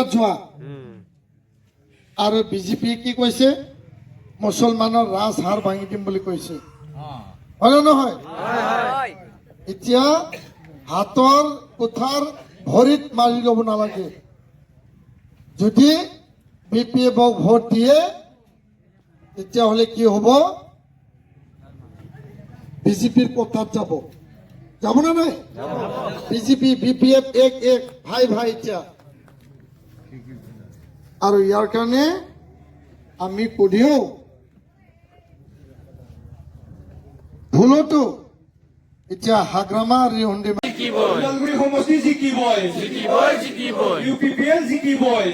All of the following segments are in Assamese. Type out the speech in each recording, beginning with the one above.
যোৱা আৰু বিজেপিয়ে কি কৈছে মুছলমানৰ ৰাজ হাড় ভাঙি দিম বুলি কৈছে হয় নহয় এতিয়া হাতৰ কুঠাৰ ভৰিত মাৰি ল'ব নালাগে যদি বিপিএফক ভোট দিয়ে তেতিয়াহ'লে কি হ'ব বিজেপিৰ কথাত যাব না নাই বিজেপি বিপিএফ এক ভাই ভাই এতিয়া আৰু ইয়াৰ কাৰণে আমি কোনেও ভুলতো এতিয়া হাগ্ৰামা ৰিহণ্ডি ওদালগুৰি সমষ্টি জিকিবই ইউপিপিএল জিকিবই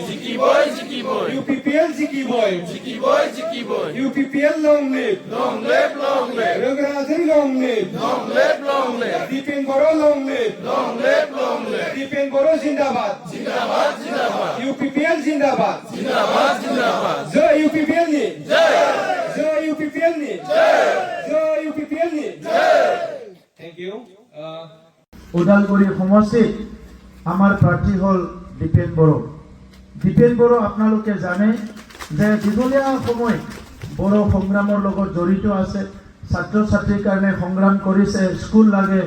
ইউপিপিএল জিকিবই UPPL long live Raghurajen long live Dipen Boro long live Dipen Boro জিন্দাবাদ ইউপিপিএল জিন্দাবাদ জয় ইউপিপিএল নি জয় ইউপিপিএল নি জয় ইউপিপিএল নি থ্যাংক ইউ ওদালগুৰি সমষ্টিত আমাৰ প্ৰাৰ্থী হ'ল দীপেন বড়ো। দীপেন বড়ো আপোনালোকে জানে যে দীঘলীয়া সময় বড়ো সংগ্ৰামৰ লগত জড়িত আছে ছাত্ৰ ছাত্ৰীৰ কাৰণে সংগ্ৰাম কৰিছে স্কুল লাগে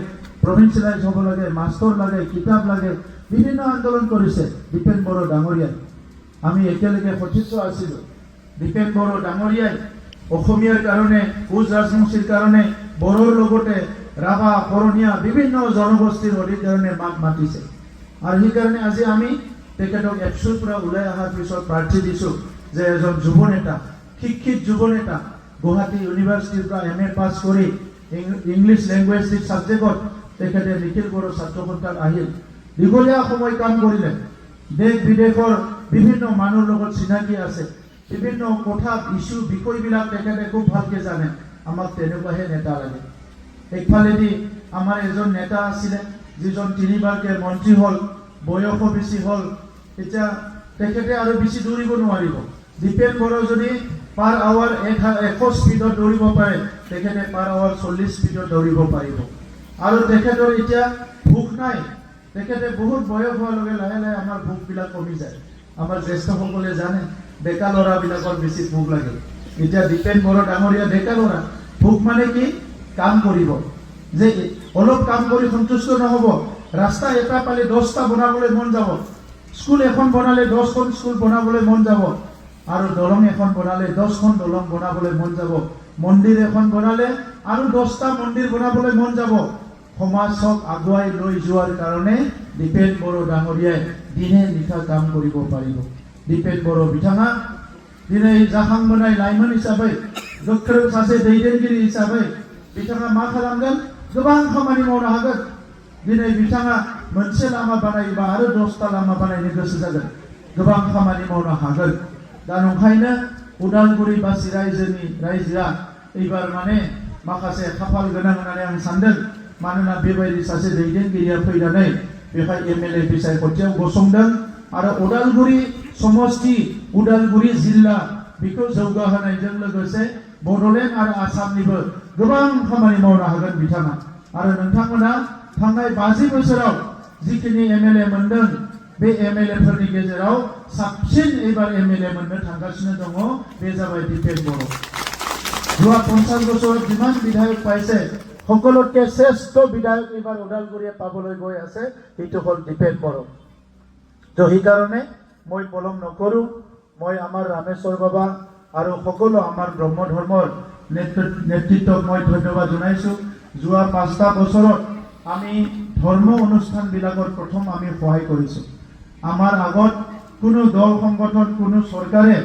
প্ৰভিন্সিয়েলাইজ হ'ব লাগে মাষ্টৰ লাগে কিতাপ লাগে বিভিন্ন আন্দোলন কৰিছে দীপেন বড়ো ডাঙৰীয়াই আমি একেলগে সতীৰ্থ আছিলোঁ দীপেন বড়ো ডাঙৰীয়াই অসমীয়াৰ কাৰণে কোচ ৰাজবংশীৰ কাৰণে বড়োৰ লগতে ৰাভা কৰণীয়া বিভিন্ন জনগোষ্ঠীৰ অধিকাৰণে মাত মাতিছে আৰু সেইকাৰণে আজি আমি তেখেতক এপছুৰ পৰা ওলাই অহাৰ পিছত প্ৰাৰ্থী দিছোঁ যে এজন যুৱ নেতা শিক্ষিত যুৱ নেতা গুৱাহাটী ইউনিভাৰ্চিটিৰ পৰা MA পাছ কৰি ইংলিছ লেংগুৱেজ ছাবজেক্টত তেখেতে নিখিল বড়ো ছাত্ৰ সন্থাত আহিল দীঘলীয়া সময় কাম কৰিলে দেশ বিদেশৰ বিভিন্ন মানুহৰ লগত চিনাকি আছে বিভিন্ন কথা ইছ্যু বিষয়বিলাক তেখেতে খুব ভালকৈ জানে আমাক তেনেকুৱাহে নেতা লাগে একফালেদি আমাৰ এজন নেতা আছিলে যিজন তিনিবাৰকে মন্ত্ৰী হ'ল বয়সো বেছি হ'ল এতিয়া তেখেতে আৰু বেছি দৌৰিব নোৱাৰিব দীপেন বড়ো যদি পাৰ আৱাৰ 100 স্পীডত দৌৰিব পাৰে তেখেতে পাৰ আৱাৰ 40 স্পীডত দৌৰিব পাৰিব আৰু তেখেতৰ এতিয়া ভোক নাই তেখেতে বহুত বয়স হোৱাৰ লগে লাহে লাহে আমাৰ ভোকবিলাক কমি যায় আমাৰ জ্যেষ্ঠসকলে জানে ডেকা ল'ৰাবিলাকৰ বেছি ভোক লাগে এতিয়া দীপেন বড়ো ডাঙৰীয়া ডেকা ল'ৰা ভোক মানে কি কাম কৰিব যে অলপ কাম কৰি সন্তুষ্ট নহ'ব ৰাস্তা এটা পালে 10টা বনাবলৈ মন যাব স্কুল এখন বনালে 10খন স্কুল বনাবলৈ মন যাব আৰু দলং এখন বনালে 10খন দলং বনাবলৈ মন যাব মন্দিৰ এখন বনালে আৰু 10টা মন্দিৰ বনাবলৈ মন যাব সমাজক আগুৱাই লৈ যোৱাৰ কাৰণে দীপেন বড়ো ডাঙৰীয়াই দিনে নিশা কাম কৰিব পাৰিব দীপেন বড়ো बिथाङा दिनै जाखांबोनाय लाइमोन हिसाबै गोख्रों सासे दैदेनगिरि हिसाबै बिथाङा मा खालामगोन गोबां खामानि मावनो हागोन दिनै बिथाङा मोनसे लामा बानायोबा आरो 10टा लामा बानायनो गोसो जागोन गोबां खामानि मावनो हागोन दा नंखायनो उदालगुरिबासि रायजोआ एबार माने माखासे खाफाल गोनां होननानै आं सानदों मानोना बेबायदि सासे दैदेनगिरिया फैनानै बेहाय MLA बिसायख'थियाव गसंदों आरो उदालगुरि समष्टि उदालगुरि जिल्ला बेखौ जौगाहोनायजों लोगोसे बड'लेण्ड आरो आसामनिबो गोबां खामानि मावनो हागोन बिथाङा आरो नोंथांमोना थांनाय 50 बोसोराव जिखिनि MLA मोनदों बे MLA फोरनि गेजेराव साबसिन एबार MLA मोननो थांगासिनो दङ बे जाबाय दीपेन बড়ो যোৱা 50 বছৰত যিমান বিধায়ক পাইছে সকলোতকৈ শ্ৰেষ্ঠ বিধায়ক এবাৰ ওদালগুৰিয়ে পাবলৈ গৈ আছে এইটো হ'ল দীপেন বড়ো তো সেইকাৰণে মই পলম নকৰোঁ মই আমাৰ ৰামেশ্বৰ বাবা আৰু সকলো আমাৰ ব্ৰহ্ম ধৰ্মৰ নেতৃত্বক মই ধন্যবাদ জনাইছোঁ যোৱা 5টা বছৰত আমি ধৰ্ম অনুষ্ঠানবিলাকত প্ৰথম আমি সহায় কৰিছোঁ আমাৰ আগত কোনো দল সংগঠন কোনো চৰকাৰে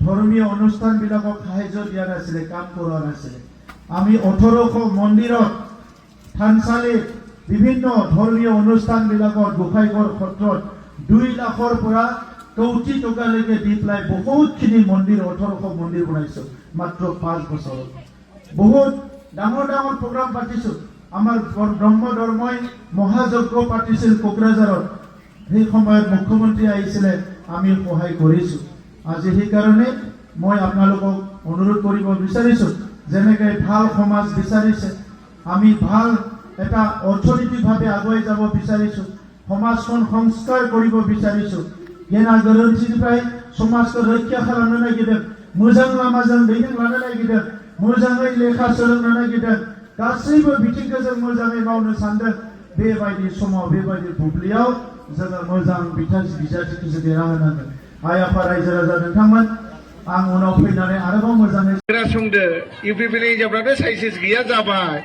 ধৰ্মীয় অনুষ্ঠানবিলাকক সাহায্য দিয়া নাছিলে কাম কৰোৱা নাছিলে আমি 1800 মন্দিৰত থানচালিত বিভিন্ন ধৰ্মীয় অনুষ্ঠানবিলাকত গোসাইঘৰ সত্ৰত 2 লাখৰ পৰা কোটি টকালৈকে দি পেলাই বহুতখিনি মন্দিৰ 1800 মন্দিৰ বনাইছোঁ মাত্ৰ 5 বছৰত বহুত ডাঙৰ ডাঙৰ প্ৰগ্ৰাম পাতিছোঁ আমাৰ ব্ৰহ্ম ধৰ্মই মহাযজ্ঞ পাতিছিল কোকৰাঝাৰত সেই সময়ত মুখ্যমন্ত্ৰী আহিছিলে আমি সহায় কৰিছোঁ আজি সেইকাৰণে মই আপোনালোকক অনুৰোধ কৰিব বিচাৰিছোঁ যেনেকৈ ভাল সমাজ বিচাৰিছে আমি ভাল এটা অৰ্থনৈতিকভাৱে আগুৱাই যাব বিচাৰিছোঁ সমাজখন সংস্কাৰ কৰিব বিচাৰিছোঁ गेना गोरोन्थिनिफ्राय समाजखौ रैखा खालामनो नागिरदों मोजां लामाजों दैदेनलांनो नागिरदों मोजाङै लेखा सोलोंनो नागिरदों गासैबो बिथिंखौ जों मोजाङै मावनो सानदों बेबायदि समाव बेबायदि बुब्लियाव जोङो मोजां बिजाथिखौ जों देना होनांगोन आइ आफा रायजो राजा नोंथांमोन आं उनाव फैनानै आरोबाव मोजाङै खोनासंदो इउपिपिनि हिनजावफ्राथ' साइसेस गैया जाबाय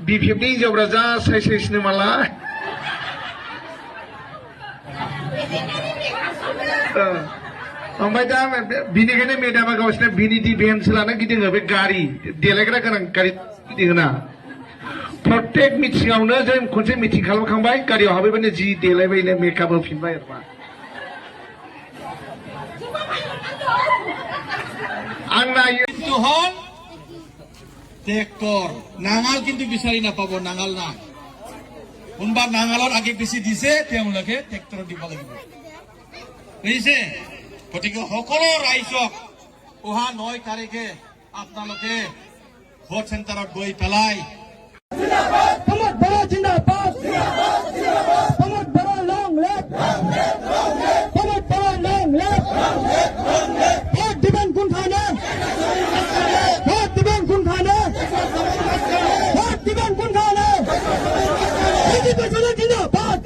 बिपिएफनि हिनजावफ्रा जा साइसेसनो मालाय ओमफ्राय दा बिनिखायनो मेडामा गावसिना भिनिटि भेन्स लाना गिदिङो बे गारि देलायग्रा गोनां गारि गिदिङोना प्रत्येक मिटिङावनो जों खनसे मिटिं खालामखांबाय गारियाव हाबैबानो जि देलायबायनो मेकआप होफिनबाय आरोमा आं नायो কিন্তু হল ট্ৰেক্টৰ নাঙাল কিন্তু বিচাৰি নাপাব নাঙাল নাই কোনোবা নাঙালৰ আগে বেছি দিছে তেওঁলোকে ট্ৰেক্টৰত দিব লাগিব বুজিছে গতিকে সকলো ৰাইজক অহা 9 তাৰিখে আপোনালোকে ভোট চেণ্টাৰত গৈ পেলাই Pamod Baro Jindabad! Pamod Baro long live! Pamod Baro long live! Vote Dipen Gunkhane! Vote Dipen Gunkhane! Vote Dipen Gunkhane! Hindi Pasade Jindabad!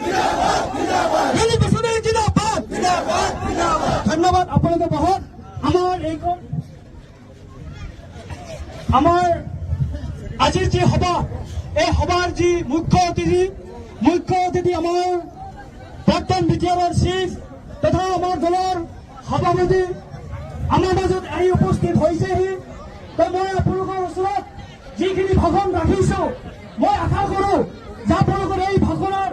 Hindi Pasade Jindabad! ধন্যবাদ আপনাদের বহুত আমার আজির যে সভা এই সভার যে মুখ্য অতিথি আমার প্ৰাক্তন বিটিআৰৰ চিফ তথা আমাৰ দলৰ সভাপতি আমাৰ মাজত আহি উপস্থিত হৈছেহি তো মই আপোনালোকৰ ওচৰত যিখিনি ভাষণ ৰাখিছো মই আশা কৰোঁ যে আপোনালোকৰ এই ভাষণৰ